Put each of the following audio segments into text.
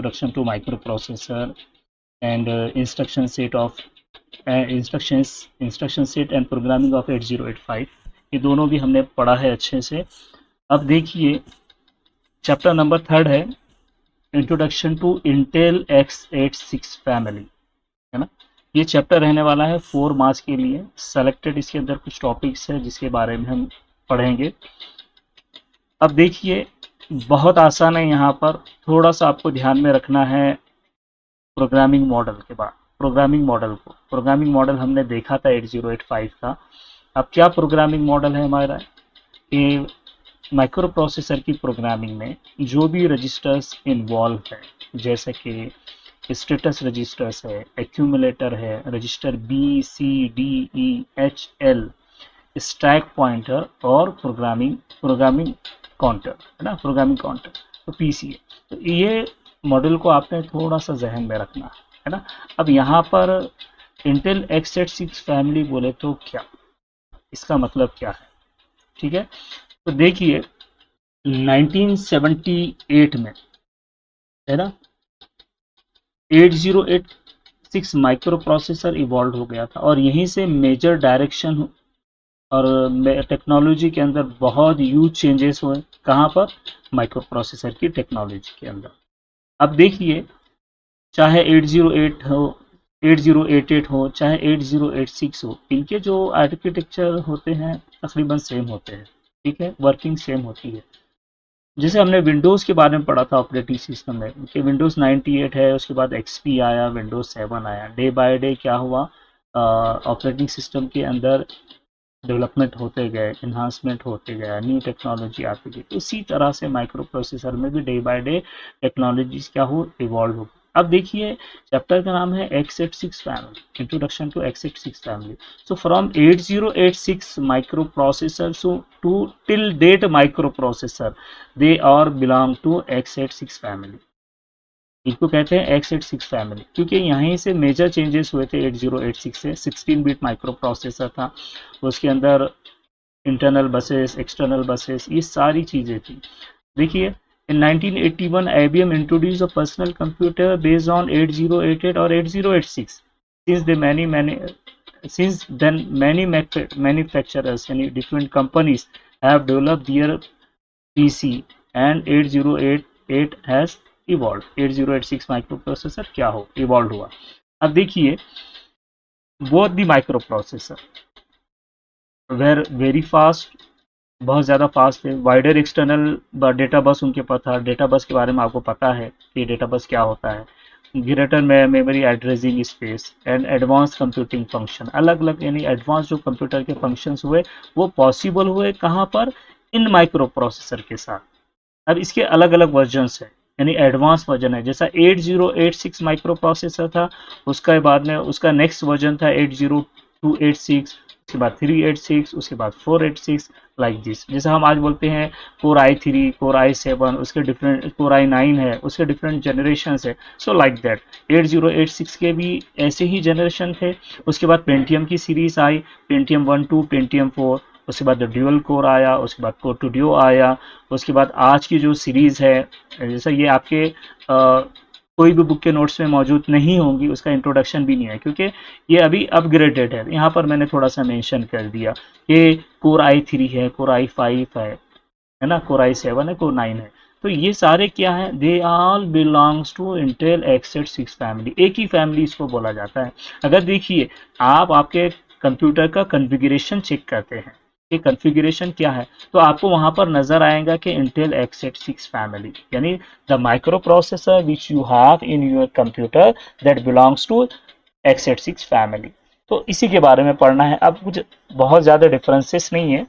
introduction to microprocessor and instruction set and programming of 8085, ये दोनों भी हमने पढ़ा है अच्छे से। अब देखिए चैप्टर नंबर 3 है introduction to Intel x86 family, है ना। ये चैप्टर रहने वाला है 4 मार्च के लिए। सेलेक्टेड इसके अंदर कुछ टॉपिक्स है जिसके बारे में हम पढ़ेंगे। अब देखिए बहुत आसान है, यहाँ पर थोड़ा सा आपको ध्यान में रखना है प्रोग्रामिंग मॉडल के बाद। प्रोग्रामिंग मॉडल हमने देखा था 8085 का। अब क्या प्रोग्रामिंग मॉडल है हमारा, ये माइक्रो प्रोसेसर की प्रोग्रामिंग में जो भी रजिस्टर्स इन्वॉल्व है, जैसे कि स्टेटस रजिस्टर्स है, एक्यूमुलेटर है, register B C D E H L, stack pointer और प्रोग्रामिंग काउंटर, है ना, प्रोग्रामिंग काउंटर तो पीसी है। तो ये मॉडल को आपने थोड़ा सा जहन में रखना है ना। अब यहाँ पर इंटेल x86 फैमिली बोले तो क्या, इसका मतलब क्या है, ठीक है। तो देखिए 1978 में, है ना, 8086 माइक्रो प्रोसेसर इवॉल्व हो गया था और यहीं से मेजर डायरेक्शन और टेक्नोलॉजी के अंदर बहुत ह्यूज चेंजेस हुए। कहाँ पर, माइक्रो प्रोसेसर की टेक्नोलॉजी के अंदर। अब देखिए चाहे 808 हो, 8088 हो, चाहे 8086 हो, इनके जो आर्किटेक्चर होते हैं तकरीबन सेम होते हैं, ठीक है, वर्किंग सेम होती है। जैसे हमने विंडोज़ के बारे में पढ़ा था ऑपरेटिंग सिस्टम में कि विंडोज़ 98 है, उसके बाद एक्सपी आया, विंडोज़ 7 आया। डे बाय डे क्या हुआ, ऑपरेटिंग सिस्टम के अंदर डेवलपमेंट होते गए, इन्हांसमेंट होते गया, न्यू टेक्नोलॉजी आती गई। इसी तरह से माइक्रो प्रोसेसर में भी डे बाय डे टेक्नोलॉजीज क्या हो, इवॉल्व हो। अब देखिए चैप्टर का नाम है x86 family, introduction to x86 family. So from 8086 micro processor to till date micro processor, they are belong to x86 family. इनको कहते हैं x86 फैमिली क्योंकि यहीं से मेजर चेंजेस हुए थे 8086 से। 16 बिट माइक्रो प्रोसेसर था, उसके अंदर इंटरनल बसेस, एक्सटर्नल बसेस, ये सारी चीज़ें थी। देखिए in 1981 IBM introduced a personal computer based on 8088 और 8086. Since then many manufacturers यानी different companies have developed their PC and 8088 has evolved. 8086 microprocessor क्या हो, evolved हुआ। अब देखिए both the microprocessor were very fast, बहुत ज़्यादा फास्ट है। वाइडर एक्सटर्नल डेटा बस उनके पास था। डेटा बस के बारे में आपको पता है कि डेटा बस क्या होता है। Greater memory addressing space and advance computing function, अलग अलग यानी एडवांस जो कंप्यूटर के फंक्शंस हुए वो पॉसिबल हुए कहाँ पर, इन माइक्रो प्रोसेसर के साथ। अब इसके अलग अलग वर्जन्स है यानी एडवांस वर्जन है। जैसा 8086 माइक्रो प्रोसेसर था, उसका बाद में उसका नेक्स्ट वर्जन था 80286, उसके बाद 386, उसके बाद 486, लाइक दिस। जैसा हम आज बोलते हैं कोर i3, कोर i7, उसके डिफरेंट, कोर i9 है, उसके डिफरेंट जनरेशन है। सो लाइक दैट 8086 के भी ऐसे ही जनरेशन थे। उसके बाद पेंटियम की सीरीज आई, पेंटियम 1 2, पेंटियम 4, उसके बाद ड्यूअल कोर आया, उसके बाद कोर टू ड्यू आया। उसके बाद आज की जो सीरीज़ है, जैसा ये आपके कोई भी बुक के नोट्स में मौजूद नहीं होंगी, उसका इंट्रोडक्शन भी नहीं है क्योंकि ये अभी अपग्रेडेड है। यहाँ पर मैंने थोड़ा सा मेंशन कर दिया कि कोर i3 है, कोर i5 है ना, कोर i7 है, कोर 9 है। तो ये सारे क्या है, they all belongs to Intel x86 family, एक ही फैमिली इसको बोला जाता है। अगर देखिए आप आपके कंप्यूटर का कॉन्फ़िगरेशन चेक करते हैं कि कॉन्फ़िगरेशन क्या है, तो आपको वहां पर नजर आएगा कि इंटेल x86 फैमिली यानी the micro processor which you have in your computer that belongs to x86 family. तो इसी के बारे में पढ़ना है। अब कुछ बहुत ज़्यादा डिफरेंसेस नहीं है,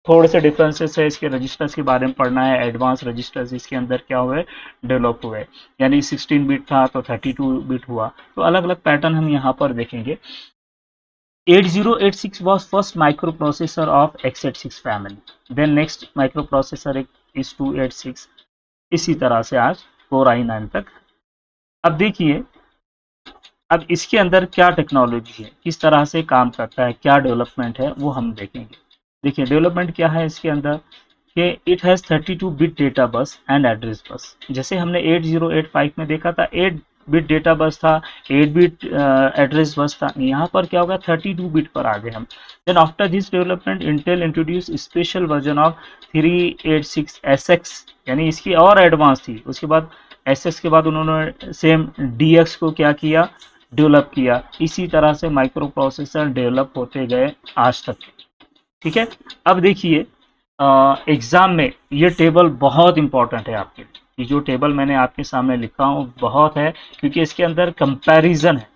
थोड़े से डिफरेंसेस है। इसके रजिस्टर्स के बारे में पढ़ना है, एडवांस रजिस्टर्स इसके अंदर क्या हुए, डेवलप हुए। यानी 16 बिट था तो 32 बिट हुआ, तो अलग अलग पैटर्न हम यहाँ पर देखेंगे। 8086 was first microprocessor of x86 family. Then next microprocessor is 286. इसी तरह से आज Core i9 तक। अब देखिए अब इसके अंदर क्या टेक्नोलॉजी है, किस तरह से काम करता है, क्या डेवलपमेंट है, वो हम देखेंगे। देखिए डेवलपमेंट क्या है इसके अंदर, कि it has 32 bit data bus and address bus. जैसे हमने 8085 में देखा था 8 बिट डेटा बस था, 8 बिट एड्रेस बस था, यहाँ पर क्या होगा 32 बिट पर आ गए हम। Then after this development Intel introduce special version of 386SX, यानी इसकी और एडवांस थी। उसके बाद एसएक्स के बाद उन्होंने सेम डीएक्स को क्या किया, डेवलप किया। इसी तरह से माइक्रो प्रोसेसर डेवलप होते गए आज तक। ठीक है, अब देखिए एग्जाम में ये टेबल बहुत इंपॉर्टेंट है आपके लिए। ये जो टेबल मैंने आपके सामने लिखा हूँ बहुत है, क्योंकि इसके अंदर कंपैरिजन है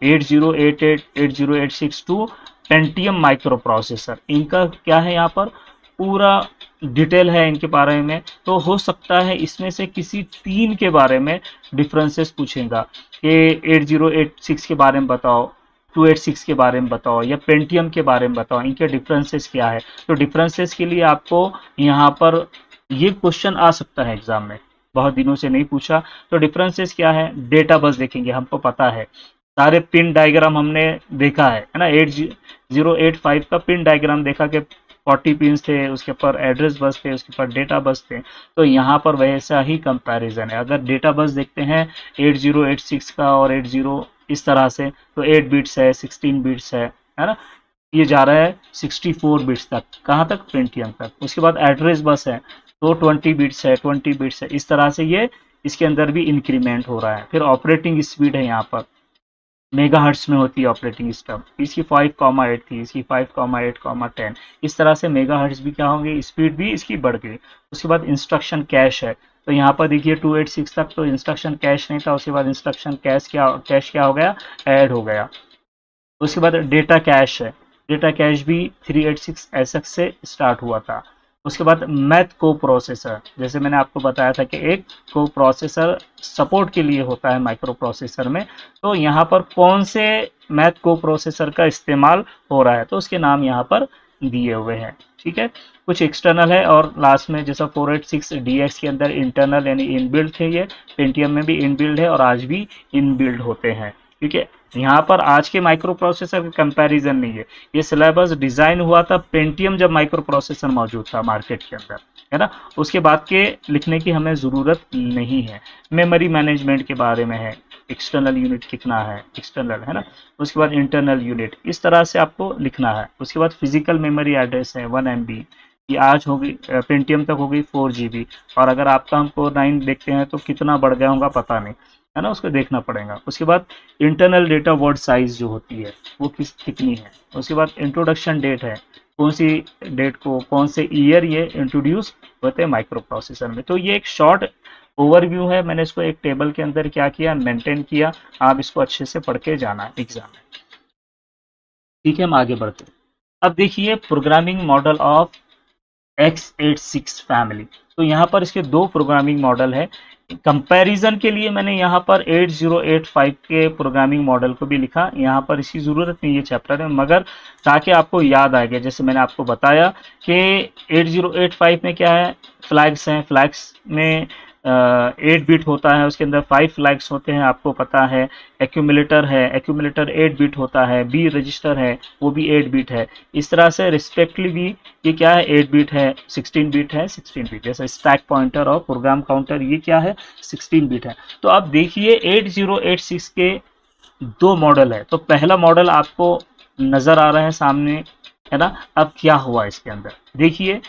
8088 8086 टू पेंटियम माइक्रो प्रोसेसर। इनका क्या है, यहाँ पर पूरा डिटेल है इनके बारे में। तो हो सकता है इसमें से किसी तीन के बारे में डिफरेंसेस पूछेगा कि 8086 के बारे में बताओ, 286 के बारे में बताओ, या पेंटियम के बारे में बताओ, इनके डिफरेंसेस क्या है। तो डिफरेंसेस के लिए आपको यहाँ पर ये क्वेश्चन आ सकता है एग्जाम में, बहुत दिनों से नहीं पूछा। तो डिफरेंसेस क्या है, डेटा बस देखेंगे, हमको पता है सारे पिन डायग्राम हमने देखा है ना। 8085 का पिन डायग्राम देखा कि 40 पिन थे, उसके ऊपर एड्रेस बस थे, उसके ऊपर डेटा बस थे। तो यहाँ पर वैसा ही कंपैरिजन है। अगर डेटा बस देखते हैं 8086 का और 80 इस तरह से, तो 8 बिट्स है, 16 बिट्स है ना। ये जा रहा है 64 बिट्स तक, कहाँ तक, पेंटियम तक। उसके बाद एड्रेस बस है तो 20 बिट्स है, 20 बिट्स है। इस तरह से ये इसके अंदर भी इंक्रीमेंट हो रहा है। फिर ऑपरेटिंग स्पीड है, यहाँ पर मेगाहर्ट्ज में होती है ऑपरेटिंग सिस्टम। इसकी 5,8 थी, इसकी 5,8,10। इस तरह से मेगाहर्ट्ज भी क्या होंगे, स्पीड भी इसकी बढ़ गई। उसके बाद इंस्ट्रक्शन कैश है, तो यहाँ पर देखिए 286 तक तो इंस्ट्रक्शन कैश नहीं था, उसके बाद इंस्ट्रक्शन कैश क्या हो गया, ऐड हो गया। उसके बाद डेटा कैश है, डेटा कैश भी 386SX से स्टार्ट हुआ था। उसके बाद मैथ को प्रोसेसर, जैसे मैंने आपको बताया था कि एक को प्रोसेसर सपोर्ट के लिए होता है माइक्रो प्रोसेसर में। तो यहाँ पर कौन से मैथ को प्रोसेसर का इस्तेमाल हो रहा है, तो उसके नाम यहाँ पर दिए हुए हैं। ठीक है, कुछ एक्सटर्नल है, और लास्ट में जैसा 486DX के अंदर इंटरनल यानी इनबिल्ड थे, ये पेंटियम में भी इनबिल्ड है और आज भी इनबिल्ड होते हैं। ठीक है, यहाँ पर आज के माइक्रो प्रोसेसर का कंपैरिजन नहीं है। ये सिलेबस डिजाइन हुआ था पेंटियम जब माइक्रो प्रोसेसर मौजूद था मार्केट के अंदर, है ना। उसके बाद के लिखने की हमें ज़रूरत नहीं है। मेमोरी मैनेजमेंट के बारे में है, एक्सटर्नल यूनिट कितना है, एक्सटर्नल है ना। उसके बाद इंटरनल यूनिट, इस तरह से आपको लिखना है। उसके बाद फिजिकल मेमोरी एड्रेस है 1 MB, ये आज हो गई पेंटियम तक हो गई 4 GB। और अगर आपका हम कोर 9 देखते हैं तो कितना बढ़ गया होगा पता नहीं, है ना, उसको देखना पड़ेगा। उसके बाद इंटरनल डेटा वर्ड साइज जो होती है वो कितनी है। उसके बाद इंट्रोडक्शन डेट है, कौन सी डेट को, कौन से ईयर ये इंट्रोड्यूस होते हैं माइक्रो प्रोसेसर में। तो ये एक शॉर्ट ओवरव्यू है, मैंने इसको एक टेबल के अंदर क्या किया, मेंटेन किया। आप इसको अच्छे से पढ़ के जाना एग्जाम में। ठीक है, हम आगे बढ़ते हैं। अब देखिए programming model of x86 family. तो यहाँ पर इसके दो प्रोग्रामिंग मॉडल है। कंपैरिजन के लिए मैंने यहाँ पर 8085 के प्रोग्रामिंग मॉडल को भी लिखा। यहाँ पर इसकी ज़रूरत नहीं है चैप्टर में, मगर ताकि आपको याद आ गया, जैसे मैंने आपको बताया कि 8085 में क्या है, फ्लैग्स हैं। फ्लैग्स में 8 बिट होता है, उसके अंदर 5 फ्लैग्स होते हैं, आपको पता है। एक्यूमुलेटर है, एक्यूमुलेटर 8 बिट होता है। बी रजिस्टर है, वो भी 8 बिट है। इस तरह से रिस्पेक्टली भी ये क्या है, 8 बिट है, 16 बिट है, 16 बिट। जैसे स्टैक पॉइंटर और प्रोग्राम काउंटर ये क्या है, 16 बिट है। तो अब देखिए 8086 के दो मॉडल है। तो पहला मॉडल आपको नजर आ रहा है सामने, है ना। अब क्या हुआ इसके अंदर, देखिए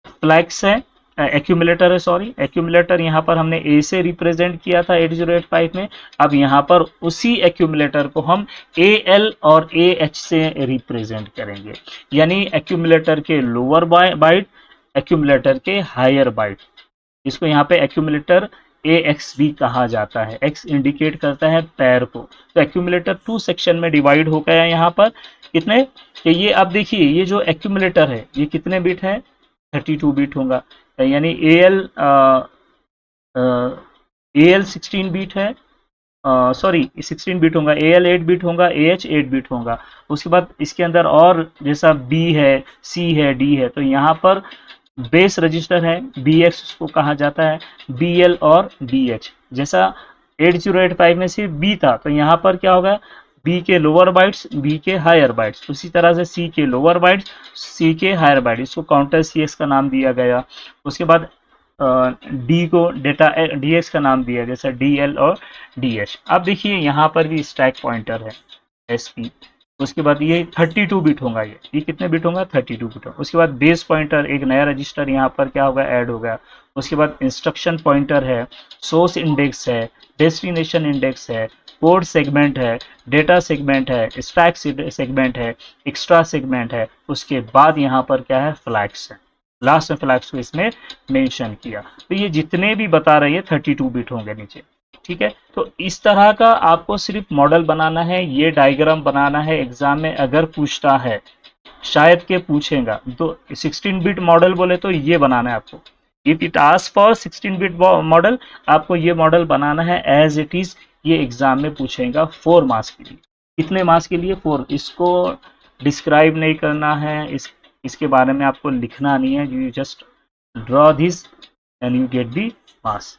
फ्लैग्स है, एक्यूमुलेटर है, सॉरी एक्यूमुलेटर यहाँ पर हमने ए से रिप्रेजेंट किया था 8085 में। अब यहाँ पर उसी एक्यूमुलेटर को हम AL और AH से रिप्रेजेंट करेंगे, यानी एक्यूमुलेटर के लोअर बाइट, एक्यूमुलेटर के हायर बाइट। इसको यहाँ पे एक्यूमुलेटर AX भी कहा जाता है। X इंडिकेट करता है पैर को। तो एक्यूमुलेटर 2 सेक्शन में डिवाइड हो गया यहाँ पर। कितने, कि ये अब देखिए ये जो एक्यूमुलेटर है ये कितने बिट है, 32 बिट होगा, यानी AL 16 बिट है, सॉरी 16 बिट होगा, AL 8 बिट होगा, AH 8 बिट होगा। उसके बाद इसके अंदर और जैसा B है, C है, D है, तो यहाँ पर बेस रजिस्टर है, BX उसको कहा जाता है, BL और BH। जैसा 8085 में सिर्फ B था, तो यहाँ पर क्या होगा, बी के लोअर बाइट्स, बी के हायर बाइट्स, उसी तरह से सी के लोअर बाइट्स, सी के हायर बाइट, इसको काउंटर सी एक्स का नाम दिया गया। उसके बाद डी को डेटा डी एक्स का नाम दिया, जैसे डी एल और डी एच। अब देखिए यहाँ पर भी स्टैक पॉइंटर है एस पी। उसके बाद ये 32 बिट होगा, ये कितने बिट होगा, 32 बिट होगा। उसके बाद बेस पॉइंटर, एक नया रजिस्टर यहाँ पर क्या होगा, ऐड होगा। उसके बाद इंस्ट्रक्शन पॉइंटर है, सोर्स इंडेक्स है, डेस्टिनेशन इंडेक्स है, कोड सेगमेंट है, डेटा सेगमेंट है, स्टैक सेगमेंट है, एक्स्ट्रा सेगमेंट है। उसके बाद यहाँ पर क्या है, फ्लैग्स है। लास्ट में फ्लैग्स को इसमें मेंशन किया। तो ये जितने भी बता रही है 32 बिट होंगे नीचे, ठीक है। तो इस तरह का आपको सिर्फ मॉडल बनाना है, ये डायग्राम बनाना है। एग्जाम में अगर पूछता है, शायद के पूछेगा, तो 16 बिट मॉडल बोले तो ये बनाना है आपको। If it ask for 16 bit model, आपको ये मॉडल बनाना है एज इट इज। ये एग्जाम में पूछेगा 4 मार्क्स के लिए। कितने मार्क्स के लिए, 4। इसको डिस्क्राइब नहीं करना है, इसके बारे में आपको लिखना नहीं है। You just draw this and you get the marks.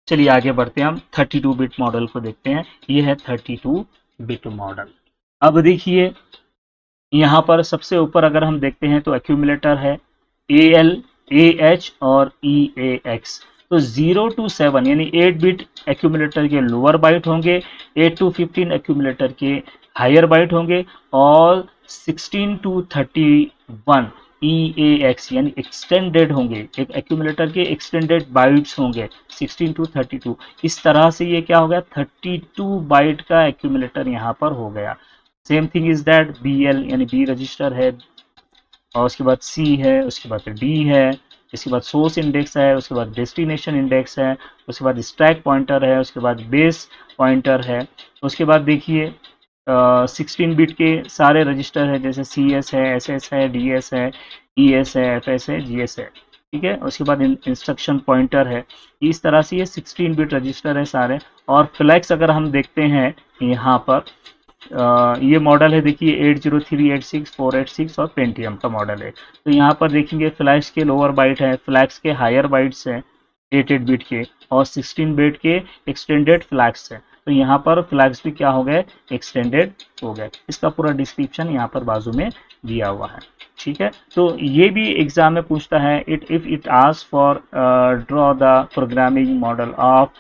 चलिए आगे बढ़ते हैं, हम 32 बिट मॉडल को देखते हैं। ये है 32 बिट मॉडल। अब देखिए यहाँ पर सबसे ऊपर अगर हम देखते हैं तो एक्यूमुलेटर है AL, AH और EAX। तो 0 to 7 यानी 8 बिट एक्यूमुलेटर के लोअर बाइट होंगे, 8 to 15 एक्यूमुलेटर के हायर बाइट होंगे, और 16 to 31 EAX यानी एक्सटेंडेड होंगे। एक एक्यूमुलेटर के एक्सटेंडेड बाइट्स होंगे 16 to 32। इस तरह से ये क्या हो गया, 32 बाइट का एक्यूमुलेटर यहाँ पर हो गया। Same thing is that BL यानी बी रजिस्टर है, और उसके बाद C है, उसके बाद D है, इसके बाद सोर्स इंडेक्स है, उसके बाद डेस्टिनेशन इंडेक्स है, उसके बाद स्टैक पॉइंटर है, उसके बाद बेस पॉइंटर है। उसके बाद देखिए 16 बिट के सारे रजिस्टर है, जैसे CS है, SS है, DS है, ES है, FS है, GS है, ठीक है। उसके बाद इंस्ट्रक्शन पॉइंटर है। इस तरह से ये 16 बिट रजिस्टर है सारे। और फ्लैग्स अगर हम देखते हैं यहाँ पर, ये मॉडल है देखिए 80386, 486 और पेंटियम का मॉडल है। तो यहाँ पर देखेंगे फ्लैग्स के लोअर बाइट है, फ्लैग्स के हायर बाइट्स हैं 8 बिट के, और 16 बिट के एक्सटेंडेड फ्लैग्स हैं। तो यहाँ पर फ्लैग्स भी क्या हो गए, एक्सटेंडेड हो गए। इसका पूरा डिस्क्रिप्शन यहाँ पर बाजू में दिया हुआ है, ठीक है। तो ये भी एग्जाम में पूछता है, if it ask for draw the programming model of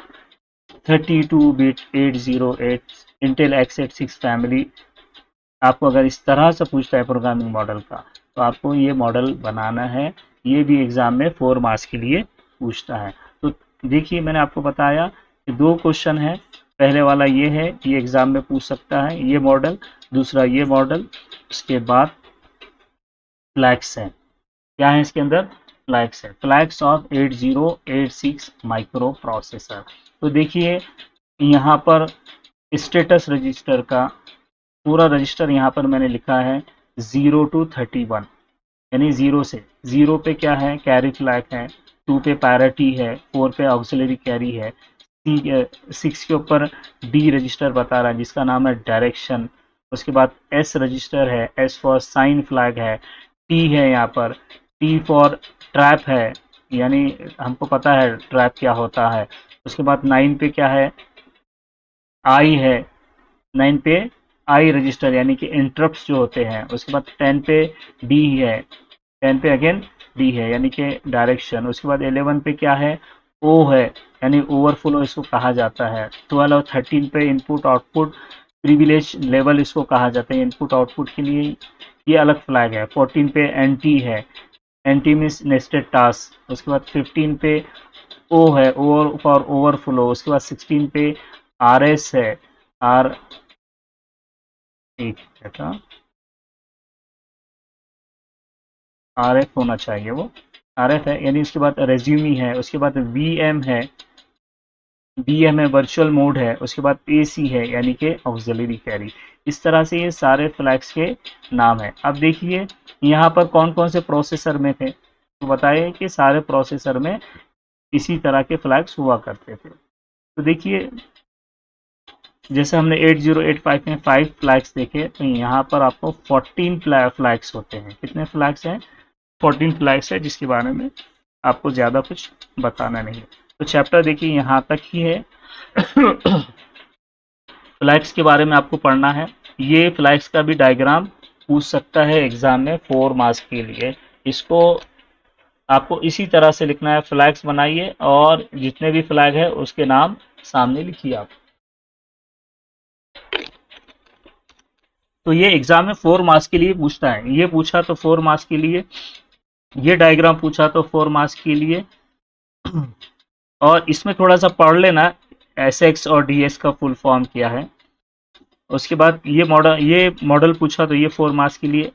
32 bit 808 Intel x86 family. आपको अगर इस तरह से पूछता है प्रोग्रामिंग मॉडल का, तो आपको ये मॉडल बनाना है। ये भी एग्जाम में 4 मार्क्स के लिए पूछता है। तो देखिए मैंने आपको बताया कि 2 क्वेश्चन है। पहले वाला ये है, ये एग्जाम में पूछ सकता है ये मॉडल। दूसरा ये मॉडल। उसके बाद फ्लैग्स है, क्या है इसके अंदर, फ्लैग्स है, फ्लैग्स ऑफ 8086 माइक्रो प्रोसेसर। तो देखिए यहाँ पर स्टेटस रजिस्टर का पूरा रजिस्टर यहाँ पर मैंने लिखा है 0 to 31, यानी 0 से 0 पे क्या है, कैरी फ्लैग है, 2 पे पैरिटी है, 4 पे ऑक्सिलरी कैरी है, 6 के ऊपर D रजिस्टर बता रहा है जिसका नाम है डायरेक्शन। उसके बाद S रजिस्टर है, S फॉर साइन फ्लैग है, T है यहाँ पर, T फॉर ट्रैप है, यानी हमको पता है ट्रैप क्या होता है। उसके बाद 9 पे क्या है, I है, 9 पे I रजिस्टर यानी कि इंटरप्ट्स जो होते हैं। उसके बाद 10 पे D है, 10 पे अगेन D है यानी कि डायरेक्शन। उसके बाद 11 पे क्या है, O है, यानी ओवरफ्लो इसको कहा जाता है। 12 और 13 पे इनपुट आउटपुट प्रिविलेज लेवल इसको कहा जाता है, इनपुट आउटपुट के लिए ये अलग फ्लैग है। 14 पे NT है, NT मीन्स नेस्टेड टास्क। उसके बाद 15 पे O है, ओवर फॉर ओवरफ्लो। उसके बाद 16 पे RS है, R RF होना चाहिए, वो RF है, यानी उसके बाद रेज्यूमी है। उसके बाद VM है, BM है, वर्चुअल मोड है। उसके बाद AC है यानी कि ऑक्सिलरी कैरी। इस तरह से ये सारे फ्लैग्स के नाम है। अब देखिए यहाँ पर कौन कौन से प्रोसेसर में थे, तो बताइए कि सारे प्रोसेसर में इसी तरह के फ्लैग्स हुआ करते थे। तो देखिए जैसे हमने 8085 में 5 फ्लैग्स देखे, तो यहाँ पर आपको 14 फ्लैग्स होते हैं। कितने फ्लैग्स हैं, 14 फ्लैग्स है, जिसके बारे में आपको ज़्यादा कुछ बताना नहीं है। तो चैप्टर देखिए यहाँ तक ही है। फ्लैग्स के बारे में आपको पढ़ना है। ये फ्लैग्स का भी डायग्राम पूछ सकता है एग्जाम में 4 मार्क्स के लिए। इसको आपको इसी तरह से लिखना है, फ्लैग्स बनाइए और जितने भी फ्लैग है उसके नाम सामने लिखिए आप। तो ये एग्जाम में 4 मार्क्स के लिए पूछता है। ये पूछा तो 4 मार्क्स के लिए, ये डायग्राम पूछा तो 4 मार्क्स के लिए। और इसमें थोड़ा सा पढ़ लेना एसएक्स और डीएस का फुल फॉर्म क्या है। उसके बाद ये मॉडल पूछा तो ये 4 मार्क्स के लिए।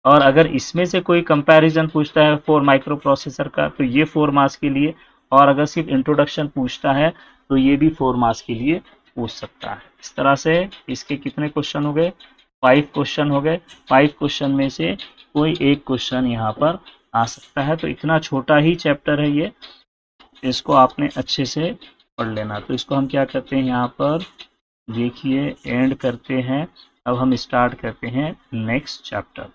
और अगर इसमें से कोई कंपैरिजन पूछता है 4 माइक्रो प्रोसेसर का तो ये 4 मार्क्स के लिए। और अगर सिर्फ इंट्रोडक्शन पूछता है तो ये भी 4 मार्क्स के लिए पूछ सकता है। इस तरह से इसके कितने क्वेश्चन हो गए? 5 क्वेश्चन हो गए। 5 क्वेश्चन में से कोई एक क्वेश्चन यहाँ पर आ सकता है। तो इतना छोटा ही चैप्टर है ये, इसको आपने अच्छे से पढ़ लेना। तो इसको हम क्या करते हैं, यहाँ पर देखिए एंड करते हैं। अब हम स्टार्ट करते हैं नेक्स्ट चैप्टर।